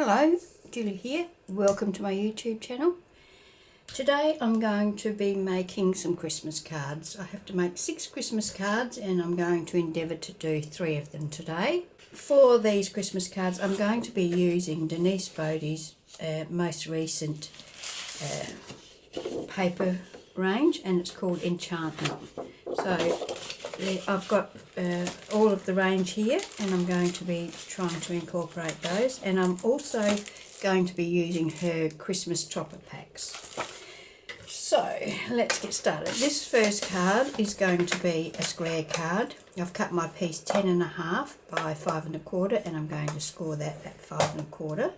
Hello, Julie here. Welcome to my YouTube channel. Today I'm going to be making some Christmas cards. I have to make 6 Christmas cards and I'm going to endeavour to do 3 of them today. For these Christmas cards I'm going to be using Denise Boddey's most recent paper range, and it's called Enchantment. So I've got all of the range here and I'm going to be trying to incorporate those, and I'm also going to be using her Christmas topper packs. So let's get started. This first card is going to be a square card. I've cut my piece 10.5 by 5 1/4 and I'm going to score that at 5 1/4.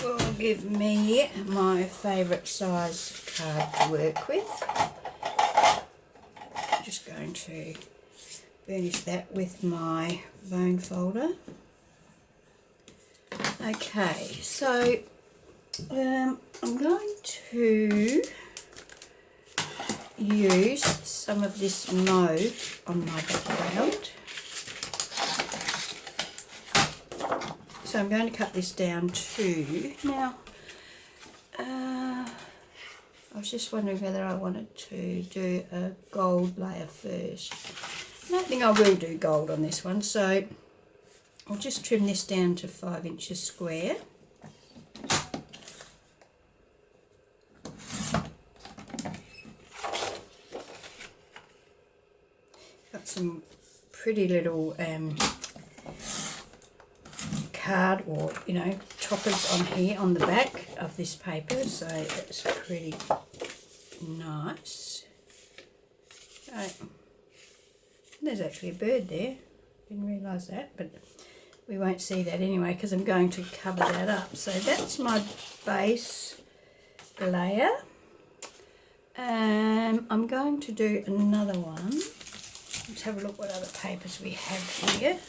Will give me my favourite size card to work with. I'm just going to burnish that with my bone folder. Okay, so I'm going to use some of this mauve on my background. So I'm going to cut this down too. Now, I was just wondering whether I wanted to do a gold layer first. I don't think I will do gold on this one, so I'll just trim this down to 5 inches square. Got some pretty little card, or toppers on here on the back of this paper, so it's pretty nice. Right. There's actually a bird there, didn't realise that, but we won't see that anyway because I'm going to cover that up. So that's my base layer. I'm going to do another one. Let's have a look what other papers we have here.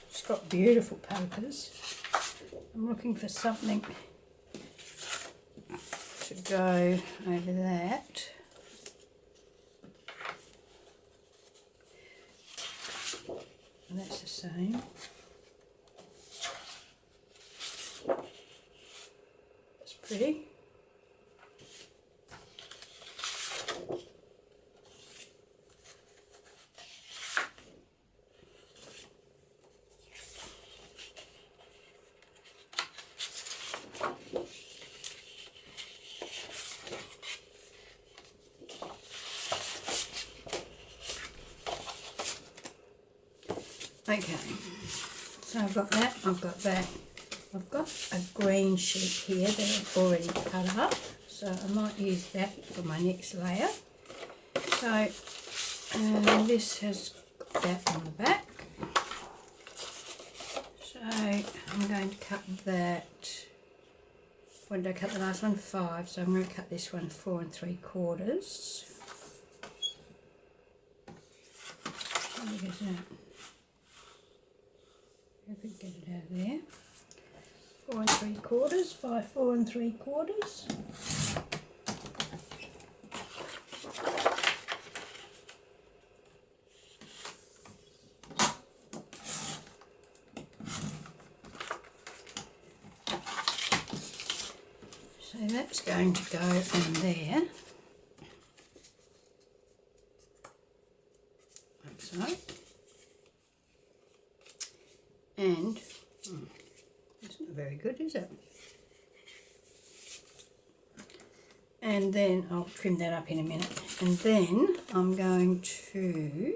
It's got beautiful papers. I'm looking for something to go over that. And that's the same. That's pretty. Okay, so I've got that, I've got that. I've got a green sheet here that I've already cut up, so I might use that for my next layer. So this has got that on the back. So I'm going to cut that. What did I cut the last one? 5. So I'm going to cut this one 4 3/4. How big is that? If we get it out of there, 4 3/4 by 4 3/4. So that's going to go in there, like so. And it's not very good, is it? And then I'll trim that up in a minute. And then I'm going to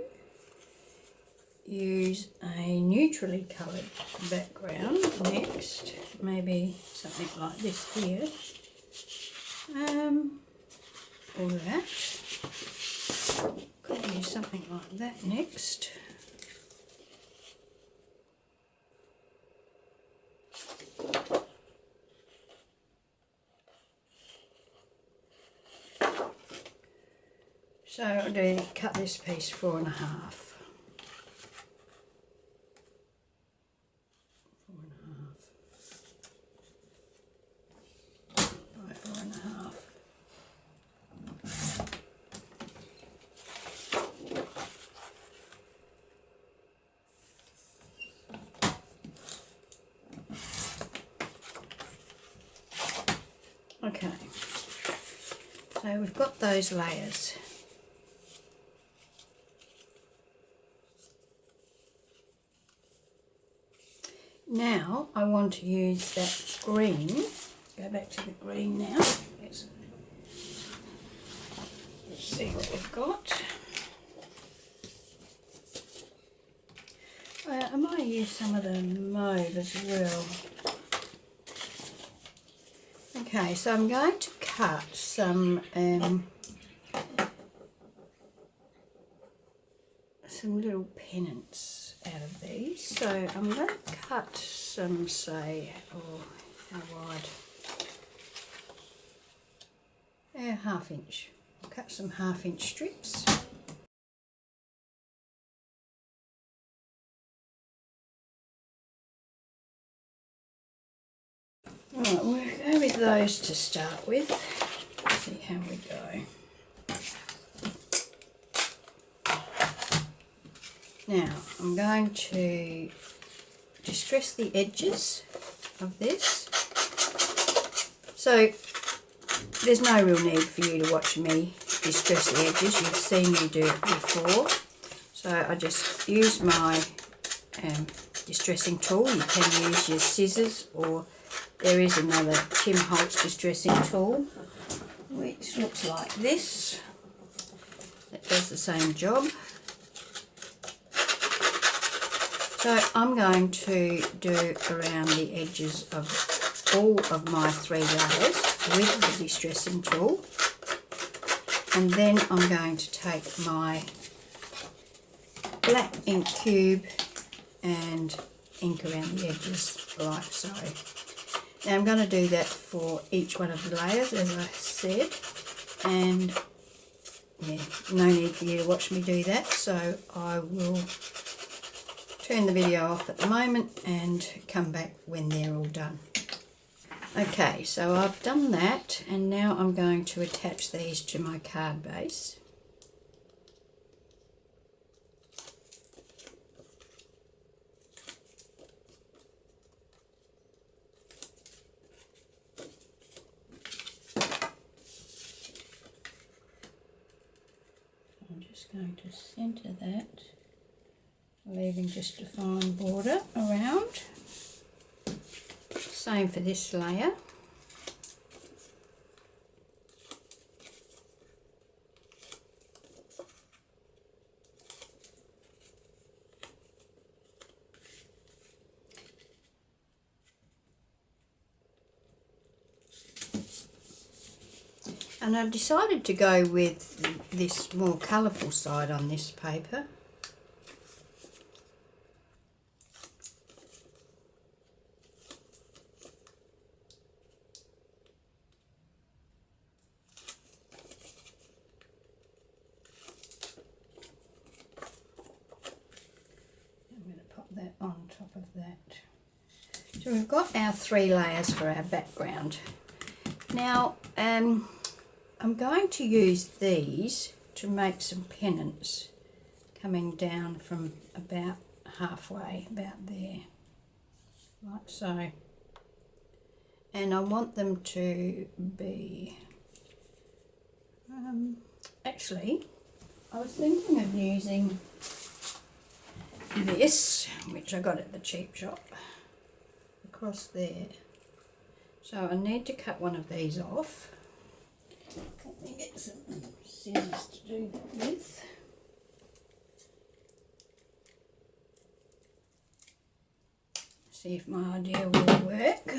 use a neutrally coloured background next. Maybe something like this here. Or that. Could use something like that next. So I'll do cut this piece 4 1/2. 4 1/2 by 4 1/2. Okay, so we've got those layers. Now I want to use that green. Go back to the green now. Let's see what we've got. I might use some of the mauve as well. Okay, so I'm going to cut some little pennants out of these. So I'm going to cut some, say, how wide? ½ inch. I'll cut some ½ inch strips. Right, we'll go with those to start with. See how we go. Now I'm going to distress the edges of this. So there's no real need for you to watch me distress the edges. You've seen me do it before. So I just use my distressing tool. You can use your scissors, or there is another Tim Holtz distressing tool which looks like this. That does the same job. So I'm going to do around the edges of all of my 3 layers with the distressing tool, and then I'm going to take my black ink cube and ink around the edges like so. Now I'm going to do that for each one of the layers, as I said, and yeah, no need for you to watch me do that, so I will turn the video off at the moment and come back when they're all done. Okay, so I've done that, and now I'm going to attach these to my card base. I'm just going to centre that, leaving just a fine border around. Same for this layer. And I decided to go with this more colourful side on this paper. That on top of that. So we've got our 3 layers for our background. Now I'm going to use these to make some pennants coming down from about halfway, about there, like so. And I want them to be, actually I was thinking of using this, which I got at the cheap shop, across there. So I need to cut one of these off. Let me get some scissors to do that with. See if my idea will work.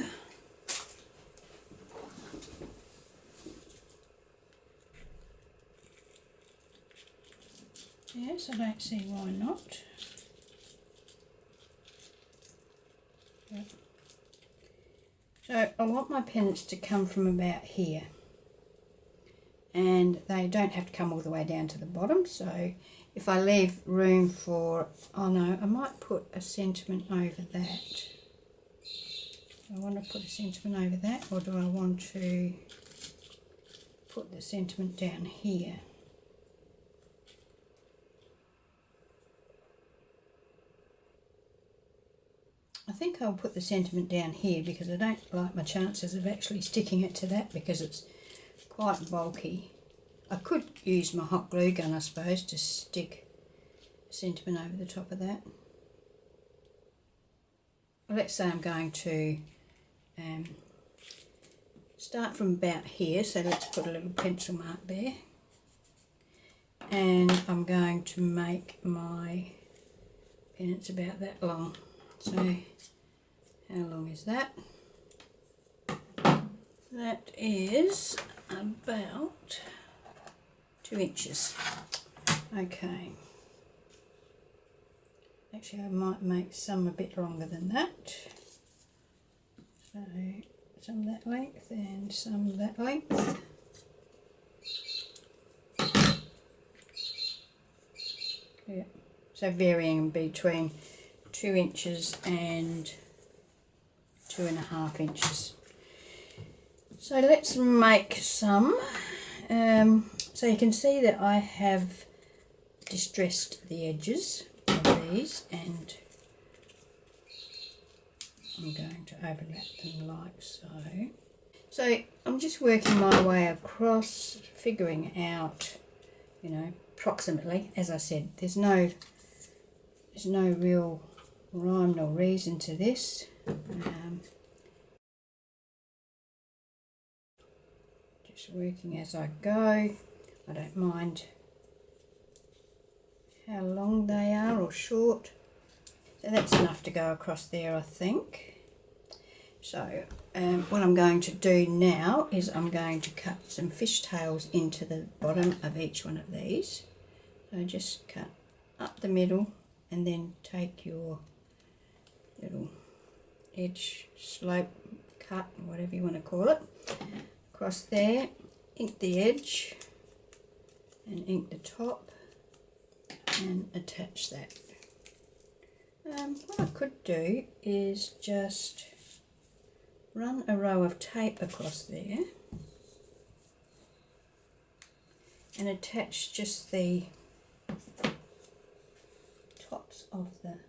Yes, I don't see why not. So I want my pennants to come from about here, and they don't have to come all the way down to the bottom. So if I leave room for, oh no, I might put a sentiment over that. Do I want to put a sentiment over that, or do I want to put the sentiment down here? I think I'll put the sentiment down here because I don't like my chances of actually sticking it to that because it's quite bulky. I could use my hot glue gun, I suppose, to stick sentiment over the top of that. Well, let's say I'm going to start from about here, so let's put a little pencil mark there. And I'm going to make my pennants about that long. So how long is that? That is about 2 inches. Okay. Actually, I might make some a bit longer than that. So some that length and some that length. Yeah. So varying between 2 inches and 2.5 inches. So let's make some. So you can see that I have distressed the edges of these, and I'm going to overlap them like so. So I'm just working my way across, figuring out, you know, approximately. As I said, there's no real rhyme nor reason to this. Just working as I go. I don't mind how long they are or short. So that's enough to go across there, I think. So what I'm going to do now is I'm going to cut some fishtails into the bottom of each one of these. So just cut up the middle and then take your little edge slope cut, whatever you want to call it, across there, ink the edge and ink the top and attach that. What I could do is just run a row of tape across there and attach just the tops of the,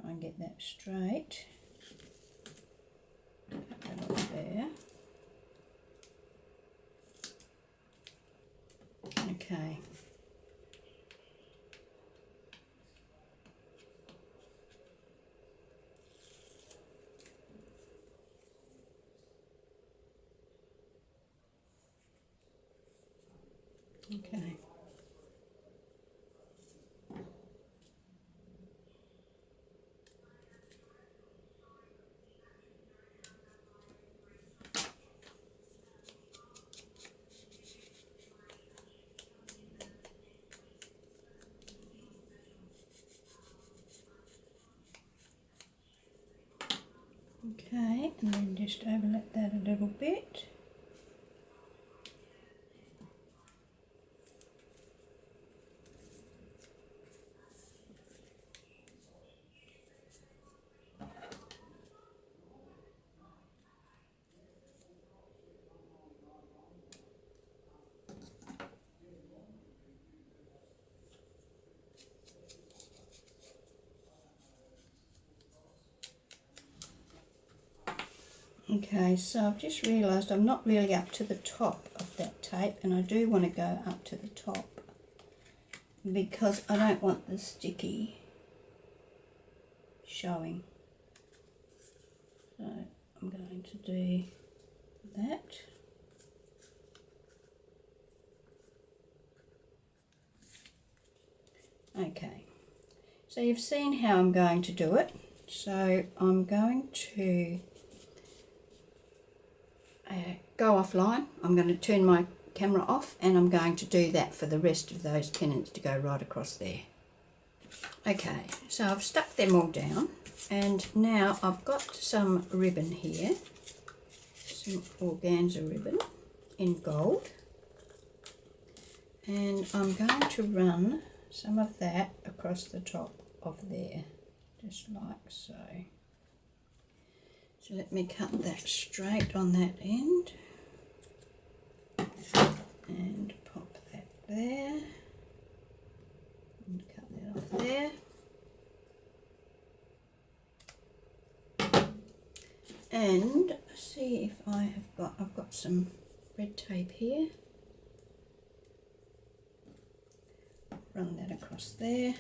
try and get that straight, put that off there. Okay. Okay. Okay, and then just overlap that a little bit. Okay, so I've just realised I'm not really up to the top of that tape, and I do want to go up to the top because I don't want the sticky showing. So I'm going to do that. Okay, so you've seen how I'm going to do it. So I'm going to go offline. I'm going to turn my camera off and I'm going to do that for the rest of those pennants to go right across there. Okay, so I've stuck them all down and now I've got some ribbon here, some organza ribbon in gold, and I'm going to run some of that across the top of there, just like so. So let me cut that straight on that end and pop that there and cut that off and see if I've got some red tape here. Run that across there.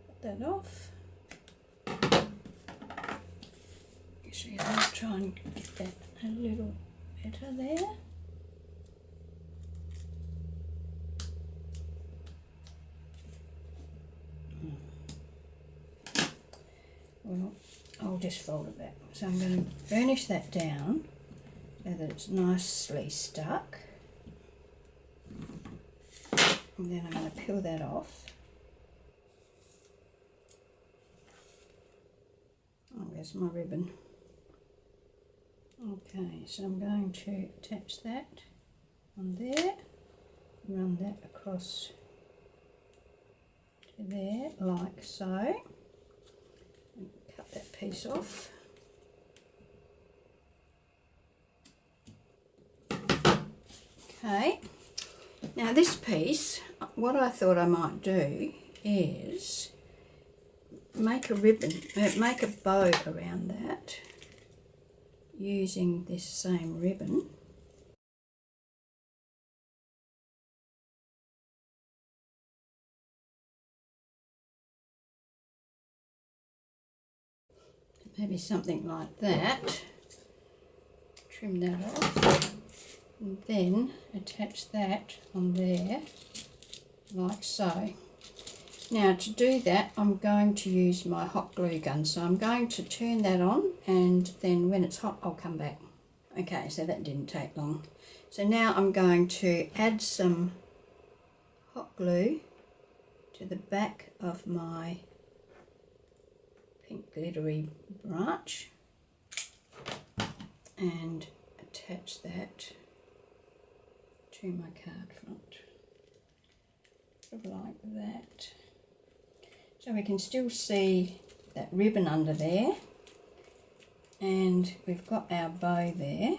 Put that off. Actually, I'll try and get that a little better there. Well, I'll just fold it back. So I'm going to burnish that down so that it's nicely stuck. And then I'm going to peel that off. Oh, there's my ribbon. Okay, so I'm going to attach that on there, run that across to there like so. Cut that piece off. Okay, now this piece, what I thought I might do is make a ribbon, make a bow around that using this same ribbon. Maybe something like that. Trim that off and then attach that on there like so. Now to do that I'm going to use my hot glue gun, so I'm going to turn that on and then when it's hot I'll come back. Okay, so that didn't take long. So now I'm going to add some hot glue to the back of my pink glittery branch and attach that to my card front, like that. So we can still see that ribbon under there, and we've got our bow there,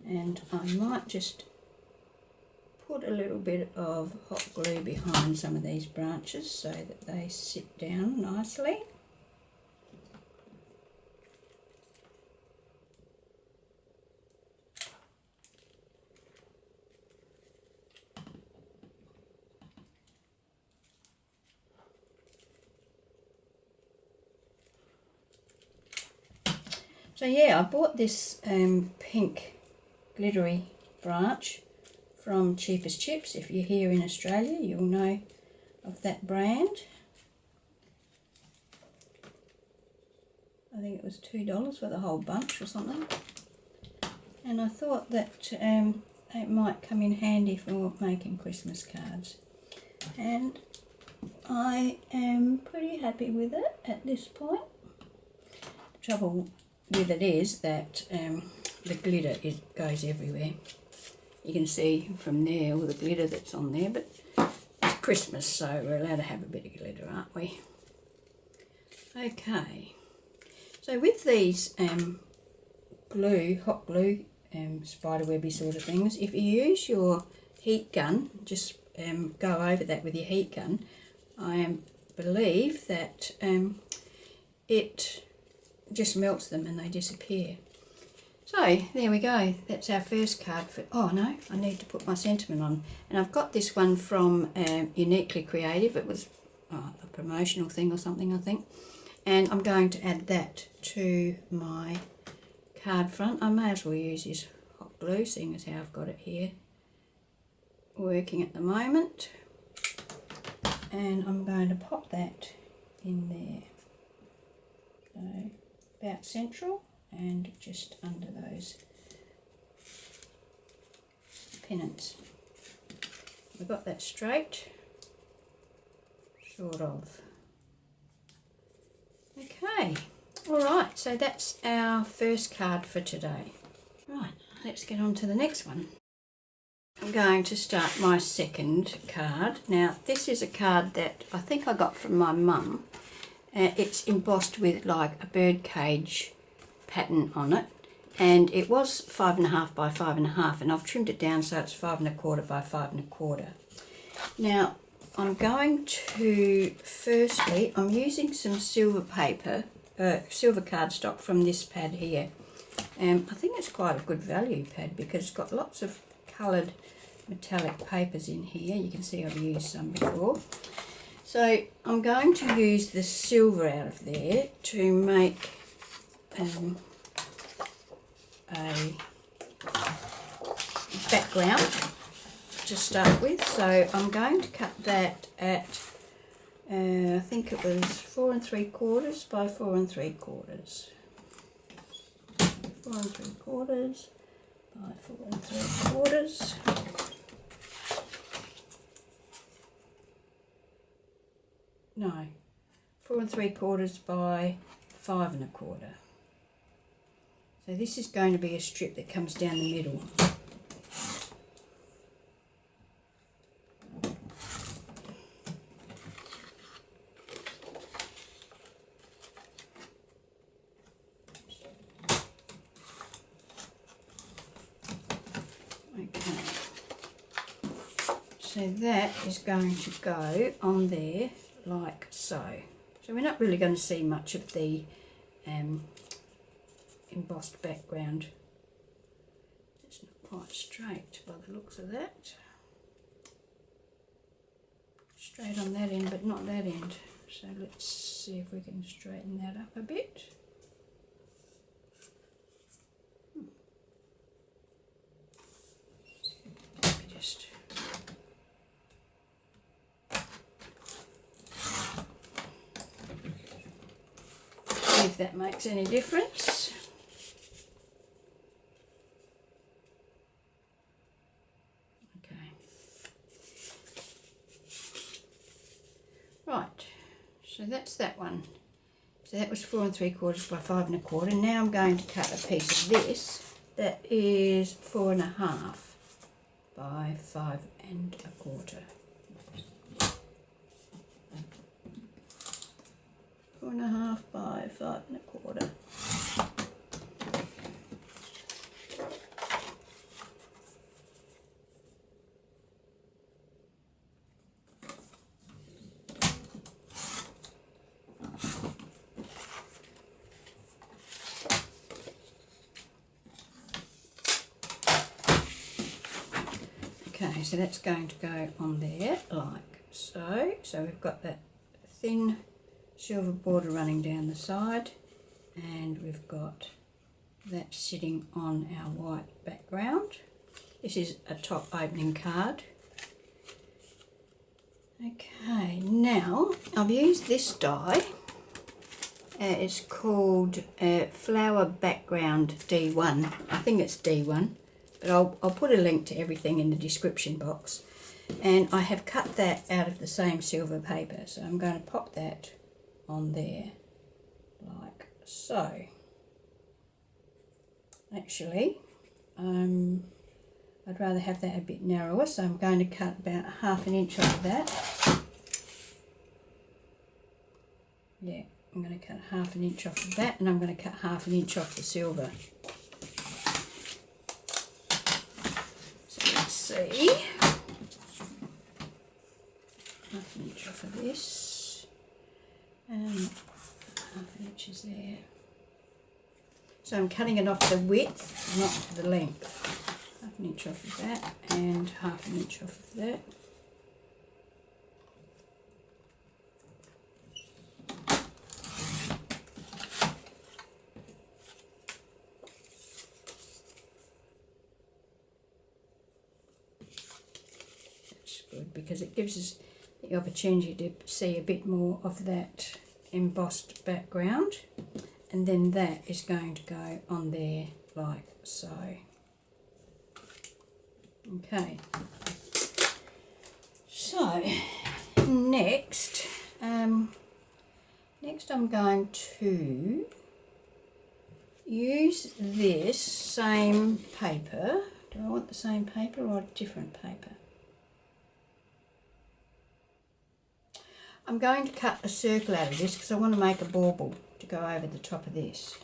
and I might just put a little bit of hot glue behind some of these branches so that they sit down nicely. So yeah, I bought this pink glittery branch from Cheapest Chips. If you're here in Australia, you'll know of that brand. I think it was $2 for the whole bunch or something. And I thought that it might come in handy for making Christmas cards. And I am pretty happy with it at this point. The trouble with it is that the glitter goes everywhere. You can see from there all the glitter that's on there, but it's Christmas, so we're allowed to have a bit of glitter, aren't we? Okay, so with these hot glue, spiderwebby sort of things, if you use your heat gun, just go over that with your heat gun, I believe that it just melts them and they disappear. So there we go, that's our first card for, oh no, I need to put my sentiment on. And I've got this one from Uniquely Creative. It was a promotional thing or something, I think. And I'm going to add that to my card front. I may as well use this hot glue, seeing as how I've got it here working at the moment. And I'm going to pop that in there. So about central and just under those pennants. We've got that straight, sort of. Okay, alright, so that's our first card for today. Right, let's get on to the next one. I'm going to start my second card. Now this is a card that I think I got from my mum. It's embossed with like a bird cage pattern on it, and it was 5.5 by 5.5, and I've trimmed it down so it's 5 1/4 by 5 1/4. Now I'm going to, firstly, I'm using some silver paper, silver cardstock from this pad here. I think it's quite a good value pad because it's got lots of coloured metallic papers in here. You can see I've used some before. So I'm going to use the silver out of there to make a background to start with. So I'm going to cut that at, I think it was 4 3/4 by 4 3/4. 4 3/4 by 4 3/4. No, 4 3/4 by 5 1/4. So this is going to be a strip that comes down the middle. Okay. So that is going to go on there like so. So we're not really going to see much of the embossed background. It's not quite straight by the looks of that. Straight on that end, but not that end. So let's see if we can straighten that up a bit. Just see if that makes any difference. Okay. Right, so that's that one. So that was 4 3/4 by 5 1/4. Now I'm going to cut a piece of this that is 4 1/2 by 5 1/4. 4 1/2 by 5 1/4. Okay, so that's going to go on there like so. So we've got that thin silver border running down the side, and we've got that sitting on our white background. This is a top opening card. Okay, now I've used this die. It's called Flower Background D1. I think it's D1. But I'll put a link to everything in the description box. And I have cut that out of the same silver paper. So I'm going to pop that on there like so. Actually, I'd rather have that a bit narrower. So I'm going to cut about 1/2 inch off of that. Yeah, I'm going to cut 1/2 inch off of that. And I'm going to cut 1/2 inch off the silver. See, 1/2 inch off of this, and 1/2 inch is there. So I'm cutting it off the width, not the length. 1/2 inch off of that, and 1/2 inch off of that. Because it gives us the opportunity to see a bit more of that embossed background, and then that is going to go on there like so. Okay, so next I'm going to use this same paper. Do I want the same paper or a different paper? I'm going to cut a circle out of this because I want to make a bauble to go over the top of this.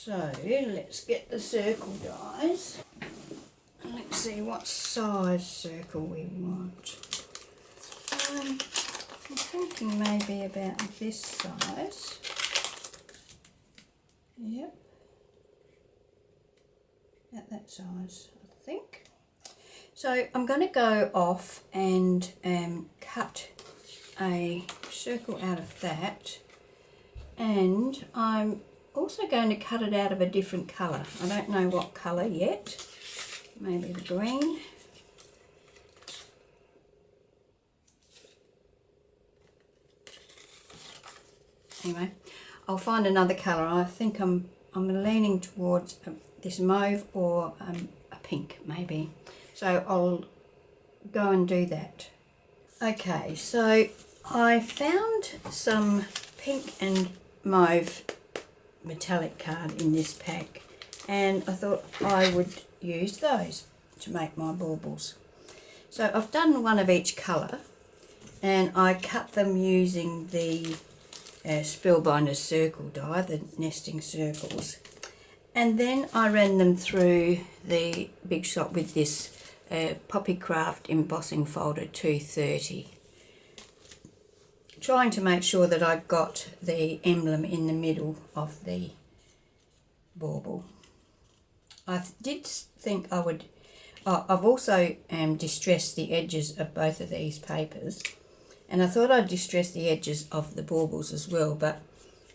So let's get the circle dies. Let's see what size circle we want. I'm thinking maybe about this size. Yep. About that size, I think. So I'm going to go off and cut a circle out of that, and I'm also going to cut it out of a different colour. I don't know what colour yet. Maybe the green. Anyway, I'll find another colour. I think I'm leaning towards this mauve or a pink maybe. So I'll go and do that. Okay, so I found some pink and mauve metallic card in this pack, and I thought I would use those to make my baubles. So I've done one of each colour, and I cut them using the Spellbinders circle die, the nesting circles, and then I ran them through the Big Shot with this Papercraft embossing folder 230, trying to make sure that I got the emblem in the middle of the bauble. I did think I would. I've also distressed the edges of both of these papers, and I thought I'd distress the edges of the baubles as well, but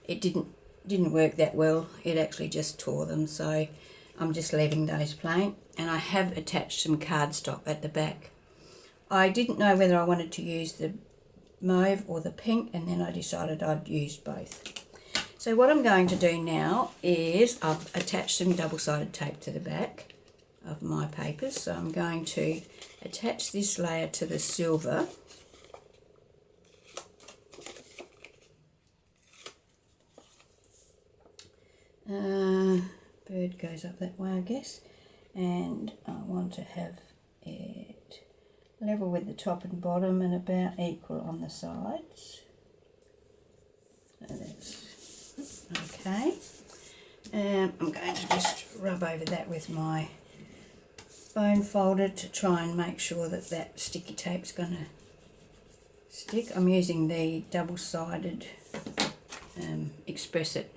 it didn't work that well. It actually just tore them, so I'm just leaving those plain. And I have attached some cardstock at the back. I didn't know whether I wanted to use the mauve or the pink, and then I decided I'd use both. So what I'm going to do now is I've attached some double-sided tape to the back of my papers, so I'm going to attach this layer to the silver. Bird goes up that way, I guess, and I want to have it level with the top and bottom and about equal on the sides. So that's okay. I'm going to just rub over that with my bone folder to try and make sure that that sticky tape's going to stick. I'm using the double-sided Express It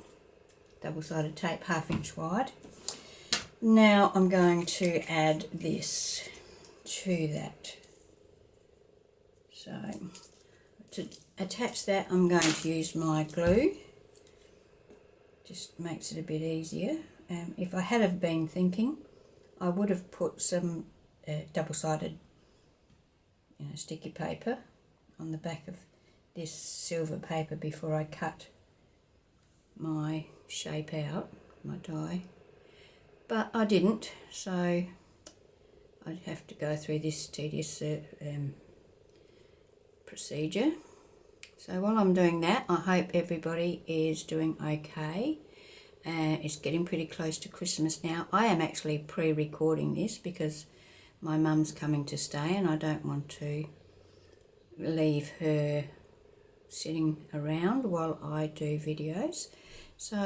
double-sided tape, 1/2 inch wide. Now I'm going to add this to that. So to attach that, I'm going to use my glue. Just makes it a bit easier. If I had have been thinking, I would have put some double-sided, sticky paper on the back of this silver paper before I cut my shape out, my die, but I didn't, so I'd have to go through this tedious procedure. So while I'm doing that, I hope everybody is doing okay. It's getting pretty close to Christmas now. I am actually pre-recording this because my mum's coming to stay and I don't want to leave her sitting around while I do videos. So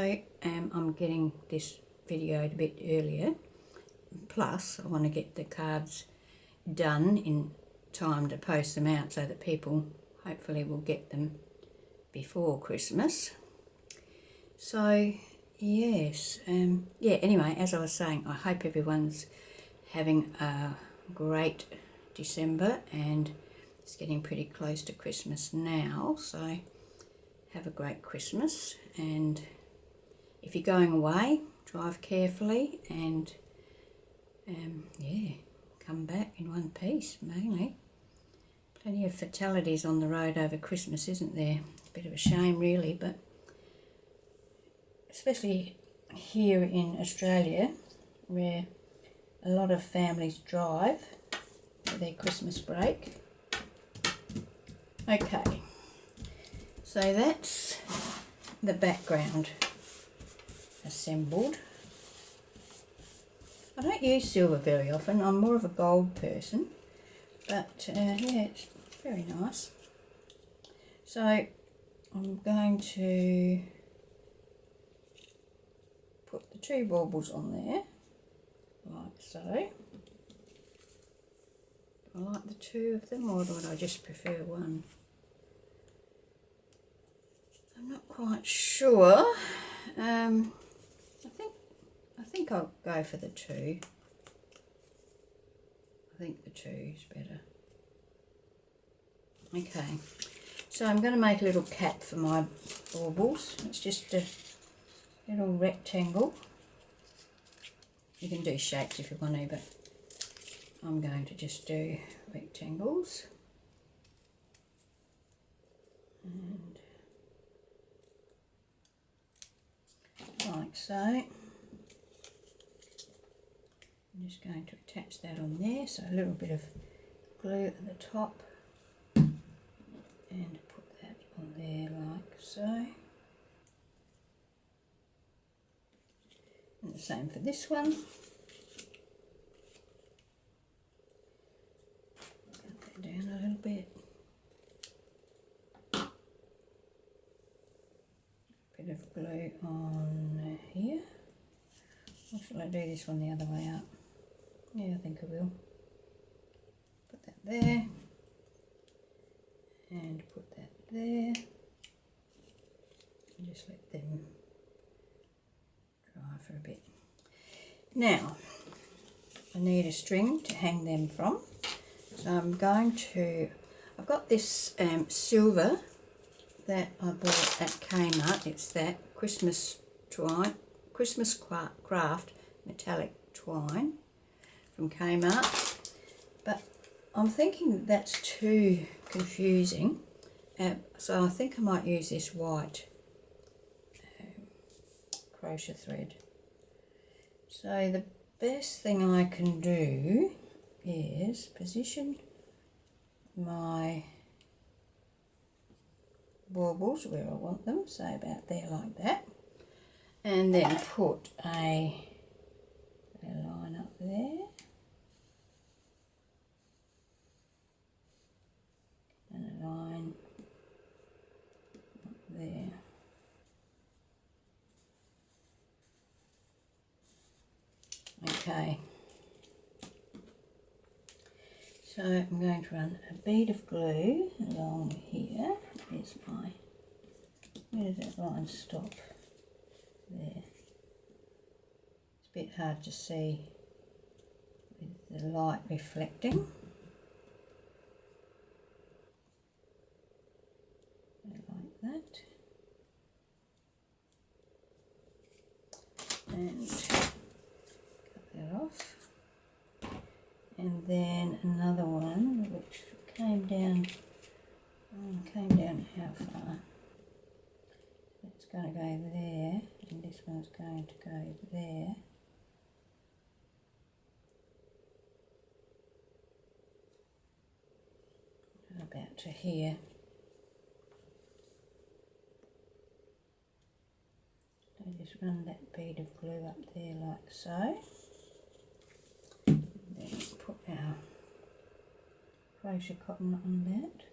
I'm getting this videoed a bit earlier. Plus, I want to get the cards done in time to post them out so that people hopefully will get them before Christmas. So yes, anyway, as I was saying, I hope everyone's having a great December, and it's getting pretty close to Christmas now, so have a great Christmas, and if you're going away, drive carefully, and come back in one piece mainly. Plenty of fatalities on the road over Christmas, isn't there? A bit of a shame really, but especially here in Australia, where a lot of families drive for their Christmas break. Okay, so that's the background assembled. I don't use silver very often, I'm more of a gold person, but yeah, it's very nice. So I'm going to put the the 2 baubles on there, like so. Do I like the 2 of them, or would I just prefer 1? I'm not quite sure. I think I'll go for the 2. I think the 2 is better. Okay, so I'm going to make a little cap for my baubles. It's just a little rectangle. You can do shapes if you want to, but I'm going to just do rectangles. And like so. I'm just going to attach that on there, so a little bit of glue at the top and put that on there like so. And the same for this one. Cut that down a little bit. Bit of glue on here. Or shall I do this one the other way up? Yeah, I think I will. Put that there. And put that there. And just let them dry for a bit. Now, I need a string to hang them from. So I'm going to, I've got this silver that I bought at Kmart. It's that Christmas twine, Christmas craft metallic twine from Kmart. But I'm thinking that's too confusing. So I think I might use this white crochet thread. So the best thing I can do is position my baubles where I want them, so about there like that, and then put a line up there and a line up there. Okay, so I'm going to run a bead of glue along here. There's my, where does that line stop? There. It's a bit hard to see with the light reflecting. Like that. And that off, and then another one which came down how far? It's going to go there, and this one's going to go there. About to here. So just run that bead of glue up there like so. Then put our crochet cotton on that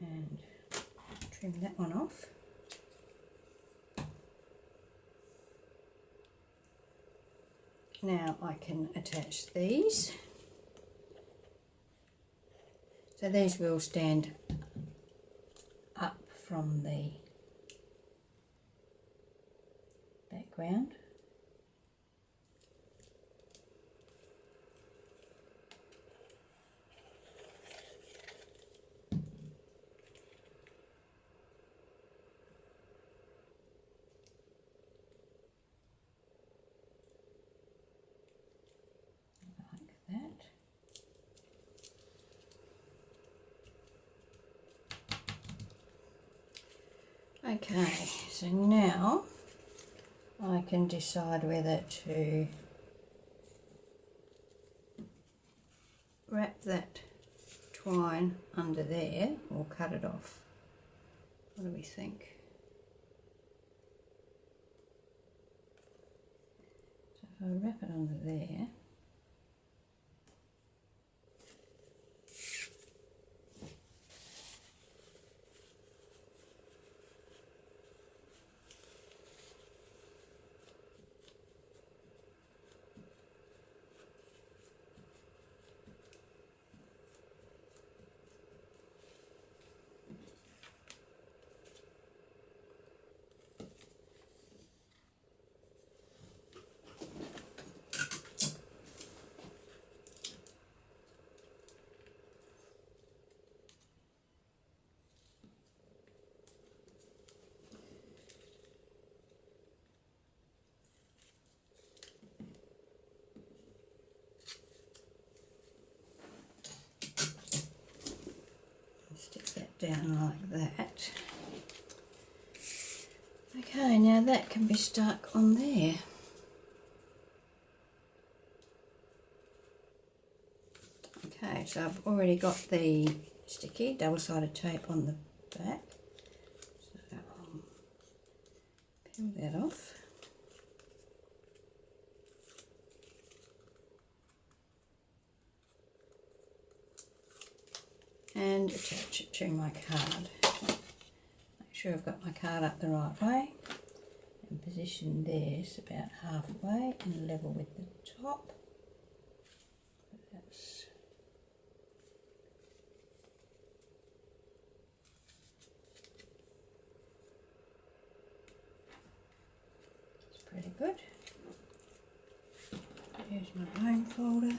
and trim that one off. Now I can attach these. So these will stand up from the background. Okay, so now I can decide whether to wrap that twine under there or cut it off. What do we think? So if I wrap it under there, down like that. Okay, now that can be stuck on there. Okay, so I've already got the sticky double-sided tape on the back. So I'll peel that off. And attach it to my card. Make sure I've got my card up the right way and position this about halfway and level with the top. That's pretty good. Here's my bone folder.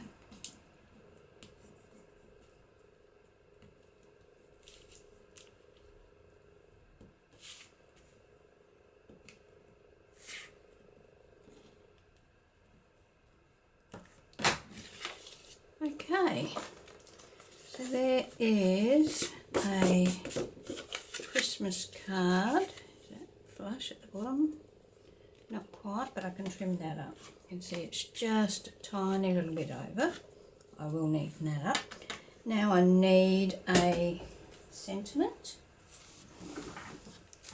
Okay, so there is a Christmas card. Is that flush at the bottom? Not quite, but I can trim that up. You can see it's just a tiny little bit over. I will neaten that up. Now I need a sentiment.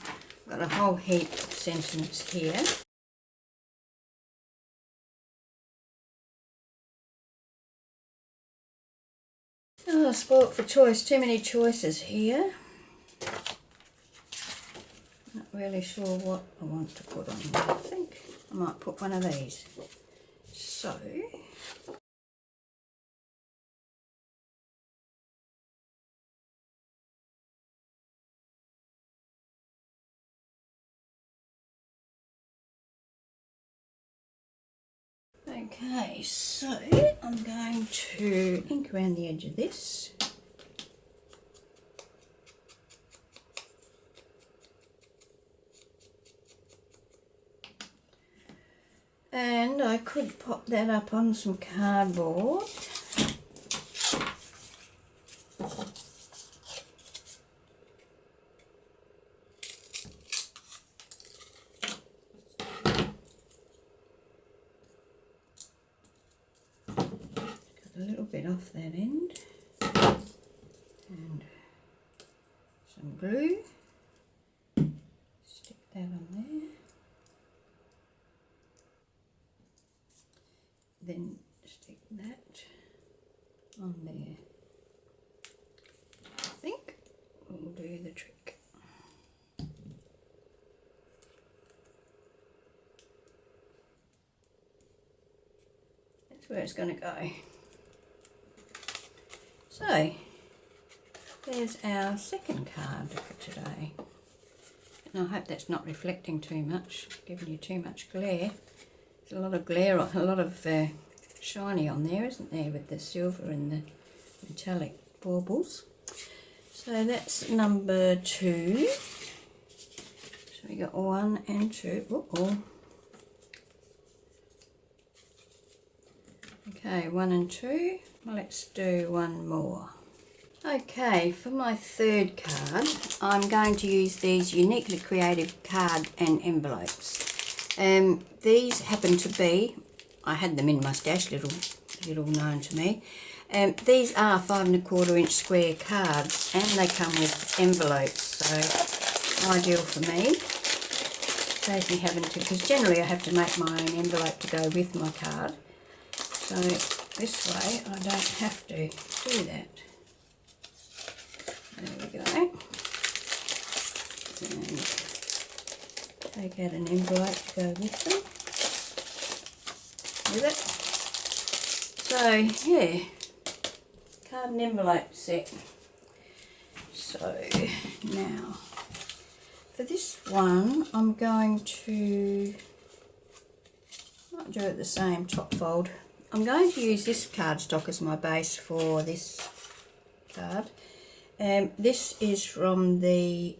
I've got a whole heap of sentiments here. Oh, spoilt for choice, too many choices here. Not really sure what I want to put on there. I think I might put one of these. So, okay, so I'm going to ink around the edge of this. And I could pop that up on some cardboard. A little bit off that end and some glue, stick that on there, then stick that on there. I think will do the trick. That's where it's going to go. So, there's our second card for today. And I hope that's not reflecting too much, giving you too much glare. There's a lot of glare, a lot of shiny on there, isn't there, with the silver and the metallic baubles. So that's number 2. So we got 1 and 2. Uh-oh. Okay, 1 and 2. Let's do one more. Okay, for my third card, I'm going to use these Uniquely Creative card and envelopes. These happen to be, I had them in my stash, little known to me. These are 5 1/4 inch square cards, and they come with envelopes, so ideal for me. Saves me having to, because generally I have to make my own envelope to go with my card. So this way I don't have to do that. There we go. And take out an envelope to go with them. With it. So yeah, card and envelope set. So now for this one I'm going to not do it the same top fold. I'm going to use this cardstock as my base for this card. This is from the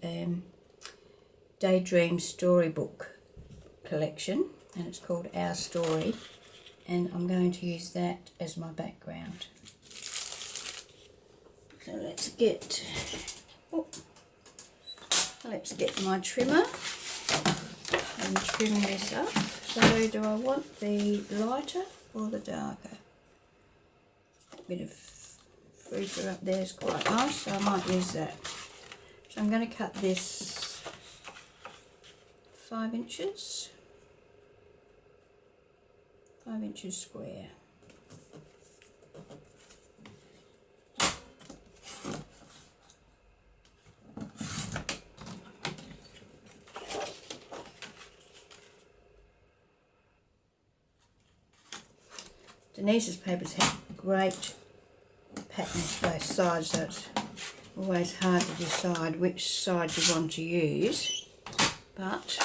Daydream Storybook collection, and it's called Our Story, and I'm going to use that as my background. So let's get Oh, let's get my trimmer and trim this up. So do I want the lighter or the darker? A bit of freezer up there is quite nice, so I might use that. So I'm going to cut this 5 inches. 5 inches square. Denise's papers have great patterns both sides, so it's always hard to decide which side you want to use, but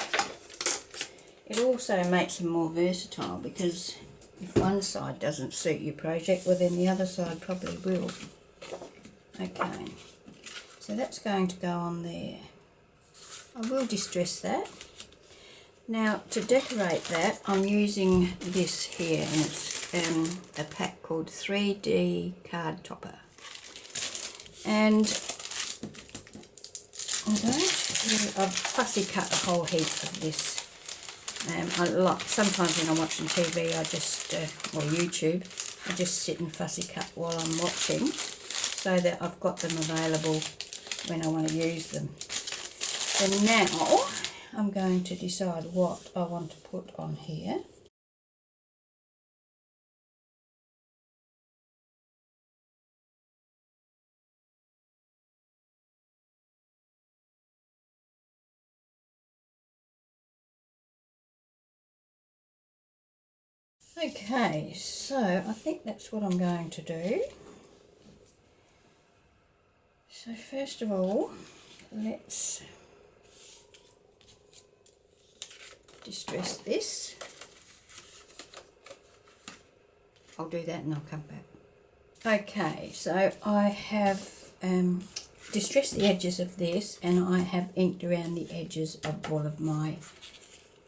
it also makes them more versatile, because if one side doesn't suit your project, well then the other side probably will. Okay, so that's going to go on there. I will distress that. Now to decorate that, I'm using this here, and it's a pack called 3D Card Topper. And I've fussy cut a whole heap of this. Sometimes when I'm watching TV, I just, or YouTube, I just sit and fussy cut while I'm watching, so that I've got them available when I want to use them. So now I'm going to decide what I want to put on here. Okay, so I think that's what I'm going to do. So first of all, let's distress this. I'll do that and I'll come back. Okay, so I have distressed the edges of this, and I have inked around the edges of all of my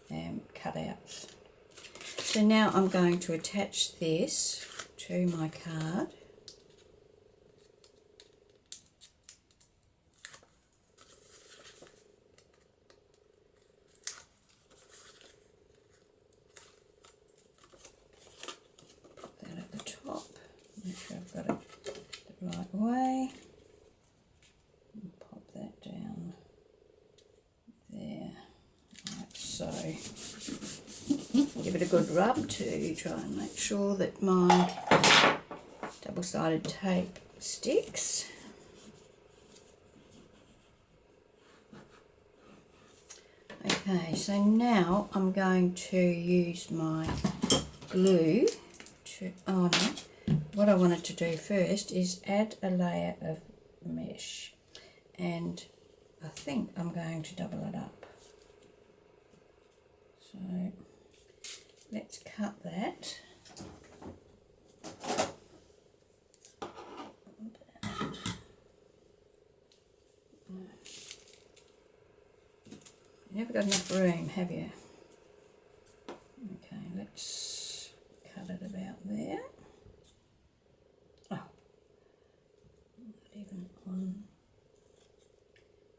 cutouts. So now I'm going to attach this to my card. Put that at the top, make sure I've got it the right way. And pop that down there, like so. Give it a good rub to try and make sure that my double-sided tape sticks. Okay, so now I'm going to use my glue to, oh no, what I wanted to do first is add a layer of mesh, and I think I'm going to double it up. So let's cut that. You never got enough room, have you? Okay, let's cut it about there. Oh, not even on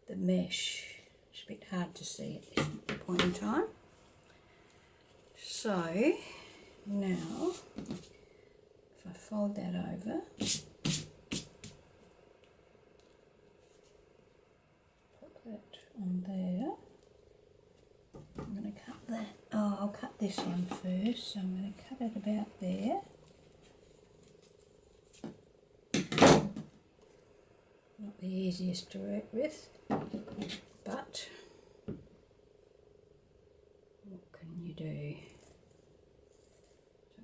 the mesh. It's a bit hard to see at this point in time. So now, if I fold that over, put that on there. I'm going to cut that. Oh, I'll cut this one first. So I'm going to cut it about there. Not the easiest to work with, but what can you do?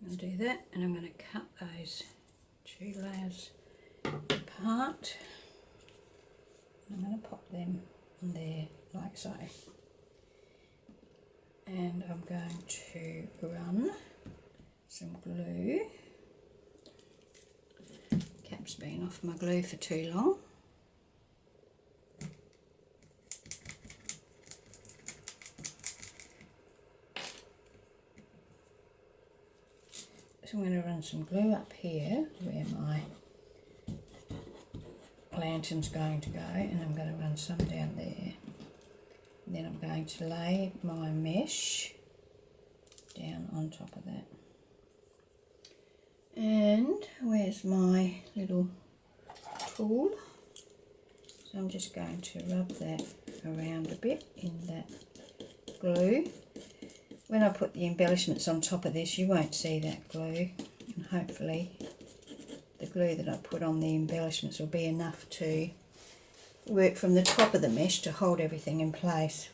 I'm going to do that, and I'm going to cut those two layers apart. I'm going to pop them on there like so. And I'm going to run some glue. Cap's been off my glue for too long. So I'm going to run some glue up here where my lantern's going to go, and I'm going to run some down there. And then I'm going to lay my mesh down on top of that. And where's my little tool? So I'm just going to rub that around a bit in that glue. When I put the embellishments on top of this, you won't see that glue, and hopefully the glue that I put on the embellishments will be enough to work from the top of the mesh to hold everything in place.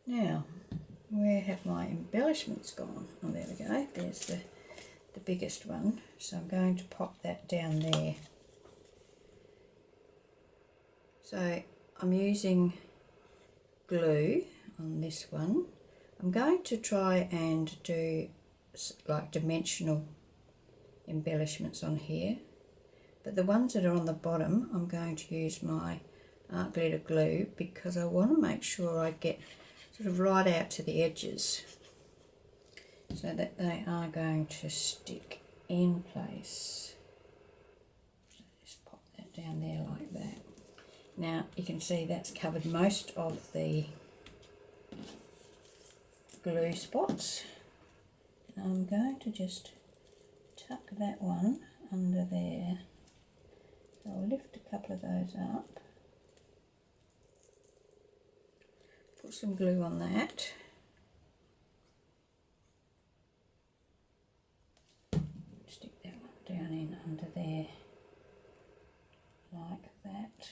Now, where have my embellishments gone? Oh, there we go. There's the biggest one. So I'm going to pop that down there. So I'm using glue on this one. I'm going to try and do like dimensional embellishments on here, but the ones that are on the bottom I'm going to use my art glitter glue because I want to make sure I get sort of right out to the edges so that they are going to stick in place. So just pop that down there like that. Now you can see that's covered most of the glue spots. I'm going to just tuck that one under there. So I'll lift a couple of those up. Put some glue on that. Stick that one down in under there like that.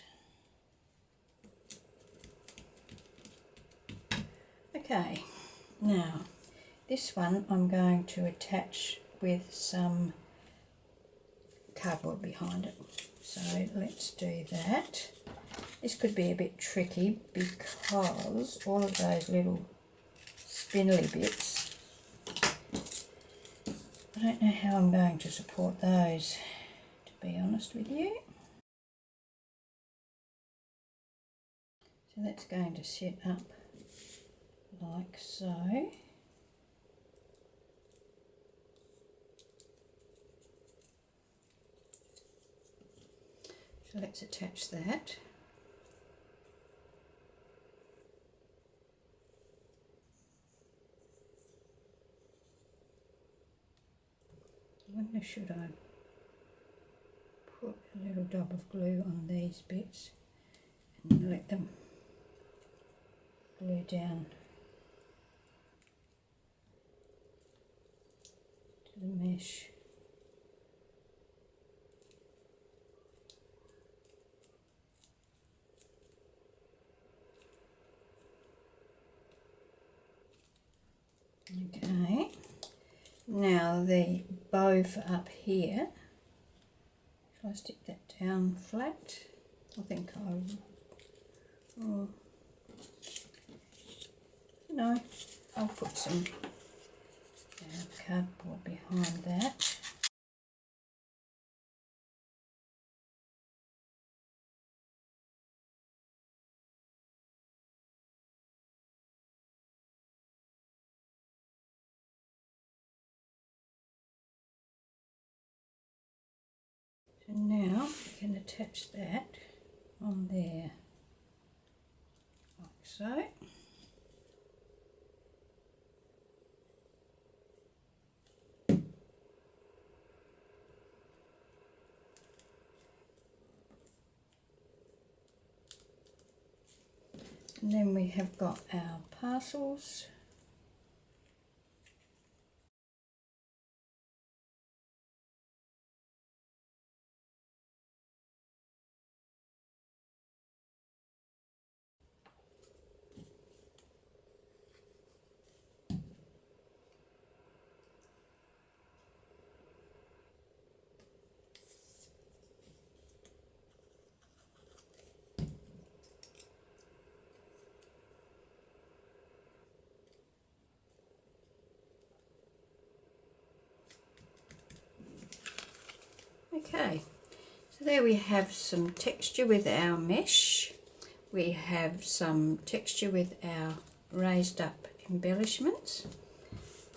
Okay, now this one I'm going to attach with some cardboard behind it. So let's do that. This could be a bit tricky because all of those little spindly bits, I don't know how I'm going to support those, to be honest with you. So that's going to sit up like so. So let's attach that. I wonder, should I put a little dab of glue on these bits and let them glue down to the mesh. Okay, now the bow for up here, shall I stick that down flat? I think I will. Oh. No, I'll put some cardboard behind that. So now I can attach that on there, like so. And then we have got our parcels. Okay, so there we have some texture with our mesh. We have some texture with our raised up embellishments,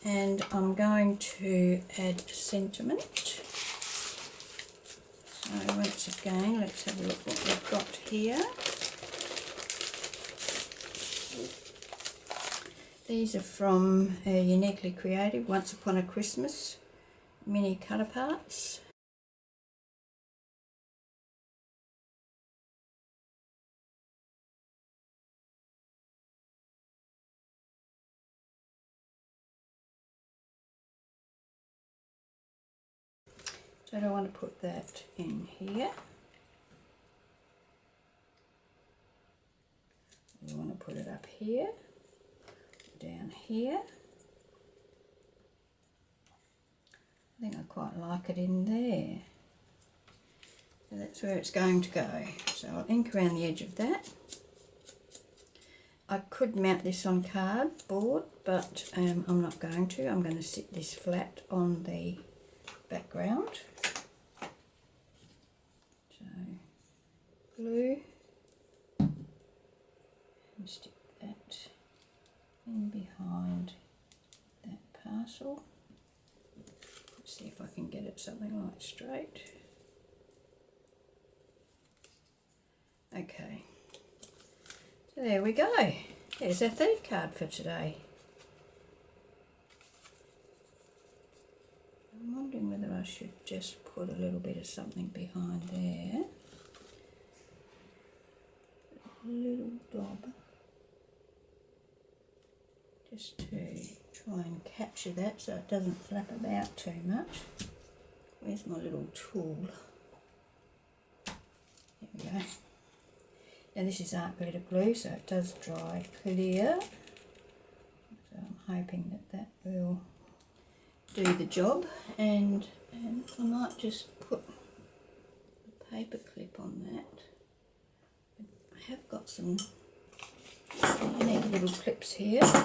and I'm going to add sentiment. So once again, let's have a look what we've got here. These are from Uniquely Creative, Once Upon a Christmas, mini colour parts. So I want to put that in here. We want to put it up here, down here. I think I quite like it in there. So that's where it's going to go. So I'll ink around the edge of that. I could mount this on cardboard, but I'm not going to. I'm going to sit this flat on the background. So glue and stick that in behind that parcel. Let's see if I can get it something like straight. Okay, so there we go. There's our third card for today. I'm wondering whether I should just put a little bit of something behind there. A little dob. Just to try and capture that so it doesn't flap about too much. Where's my little tool? There we go. Now this is art glitter glue, so it does dry clear. So I'm hoping that that will do the job, and I might just put a paper clip on that. I have got some neat little clips here that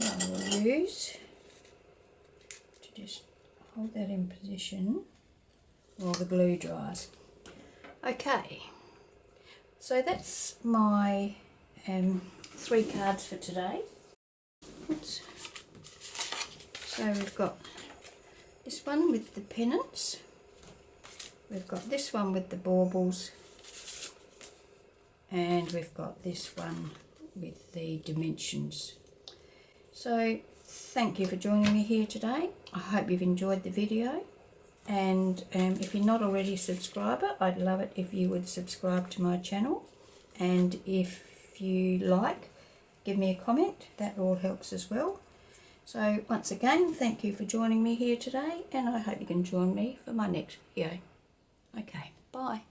I will use to just hold that in position while the glue dries. Okay, so that's my 3 cards for today. Oops. So we've got this one with the pennants, we've got this one with the baubles, and we've got this one with the dimensions. So thank you for joining me here today. I hope you've enjoyed the video, and if you're not already a subscriber, I'd love it if you would subscribe to my channel, and if you like, give me a comment. That all helps as well. So once again, thank you for joining me here today, and I hope you can join me for my next video. Okay, bye.